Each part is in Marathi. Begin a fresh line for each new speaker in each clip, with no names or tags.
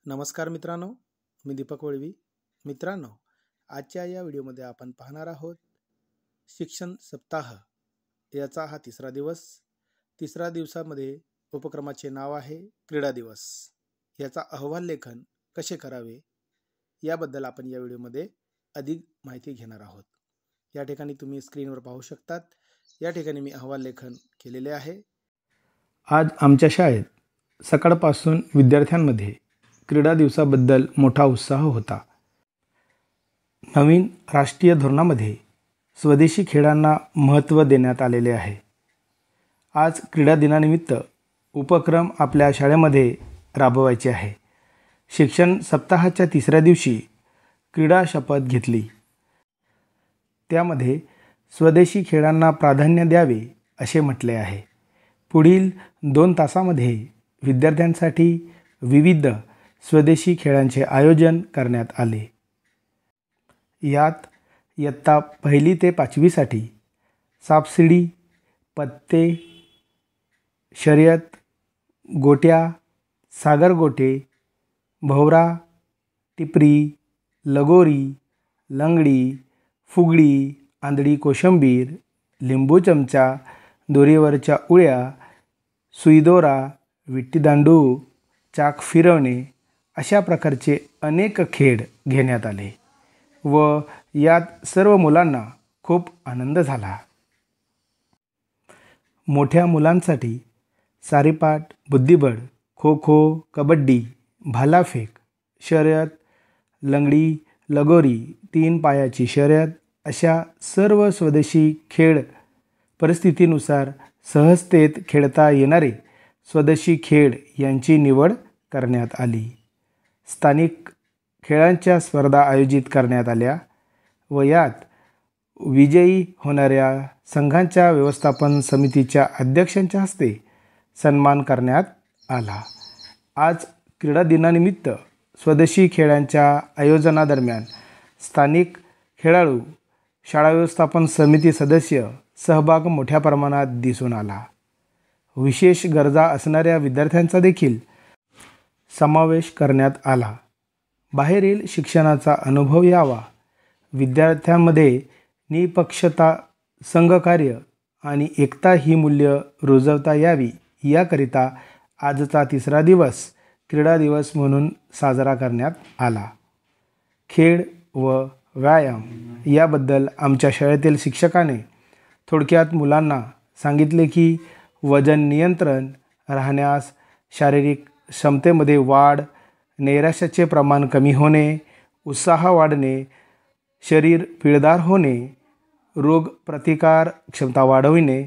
नमस्कार मित्रांनो, मी दीपक वळवी. मित्रांनो, आजच्या या व्हिडिओमध्ये आपण पाहणार आहोत शिक्षण सप्ताह याचा हा तिसरा दिवस. तिसऱ्या दिवसामध्ये उपक्रमाचे नाव आहे क्रीडा दिवस. याचा अहवाल लेखन कसे करावे याबद्दल आपण या व्हिडिओमध्ये अधिक माहिती घेणार आहोत. या ठिकाणी तुम्ही स्क्रीनवर पाहू शकतात. या ठिकाणी मी अहवाल लेखन केलेले आहे. आज आमच्या शाळेत सकाळपासून विद्यार्थ्यांमध्ये क्रीडा दिवसाबद्दल मोठा उत्साह होता. नवीन राष्ट्रीय धोरणामध्ये स्वदेशी खेळांना महत्त्व देण्यात आलेले आहे. आज क्रीडा दिनानिमित्त उपक्रम आपल्या शाळेमध्ये राबवायचे आहे. शिक्षण सप्ताहाच्या तिसऱ्या दिवशी क्रीडा शपथ घेतली. त्यामध्ये स्वदेशी खेळांना प्राधान्य द्यावे असे म्हटले आहे. पुढील 2 तासामध्ये विद्यार्थ्यांसाठी विविध स्वदेशी खेळांचे आयोजन करण्यात आले. यात इयत्ता 1ली ते 5वीसाठी सापशिडी, पत्ते, शर्यत, गोट्या, सागरगोटे, भोवरा, टिपरी, लगोरी, लंगडी, फुगडी, आंधळी कोशिंबीर, लिंबू चमचा, दोरीवरच्या उड्या, सुईदोरा, विट्टीदांडू, चाक फिरवणे अशा प्रकारचे अनेक खेळ घेण्यात आले व यात सर्व मुलांना खूप आनंद झाला. मोठ्या मुलांसाठी सारीपाट, बुद्धिबळ, खो खो, कबड्डी, भालाफेक, शर्यत, लंगडी, लगोरी, 3 पायाची शर्यत अशा सर्व स्वदेशी खेळ परिस्थितीनुसार सहजतेत खेळता येणारे स्वदेशी खेळ यांची निवड करण्यात आली. स्थानिक खेळांच्या स्पर्धा आयोजित करण्यात आल्या व यात विजयी होणाऱ्या संघांच्या व्यवस्थापन समितीच्या अध्यक्षांच्या हस्ते सन्मान करण्यात आला. आज क्रीडा दिनानिमित्त स्वदेशी खेळांच्या आयोजनादरम्यान स्थानिक खेळाडू, शाळा व्यवस्थापन समिती सदस्य सहभाग मोठ्या प्रमाणात दिसून आला. विशेष गरजा असणाऱ्या विद्यार्थ्यांचा देखील समावेश करण्यात आला. बाहेरील शिक्षणाचा अनुभव यावा, विद्यार्थ्यांमध्ये निपक्षता, संघकार्य आणि एकता ही मूल्य रुजवता यावी याकरिता आजचा तिसरा दिवस क्रीडा दिवस म्हणून साजरा करण्यात आला. खेळ व व्यायाम याबद्दल आमच्या शाळेतील शिक्षकाने थोडक्यात मुलांना सांगितले की वजन नियंत्रण राहण्यास, शारीरिक क्षमतेमध्ये वाढ, नैराश्याचे प्रमाण कमी होणे, उत्साह वाढणे, शरीर पिळदार होणे, रोग प्रतिकार क्षमता वाढविणे,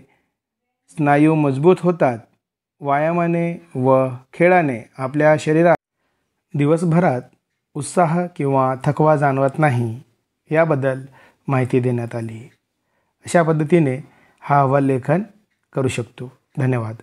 स्नायू मजबूत होतात. व्यायामाने व खेळाने आपल्या शरीरात दिवसभरात उत्साह किंवा थकवा जाणवत नाही याबद्दल माहिती देण्यात आली. अशा पद्धतीने हा अहवाल लेखन करू शकतो. धन्यवाद.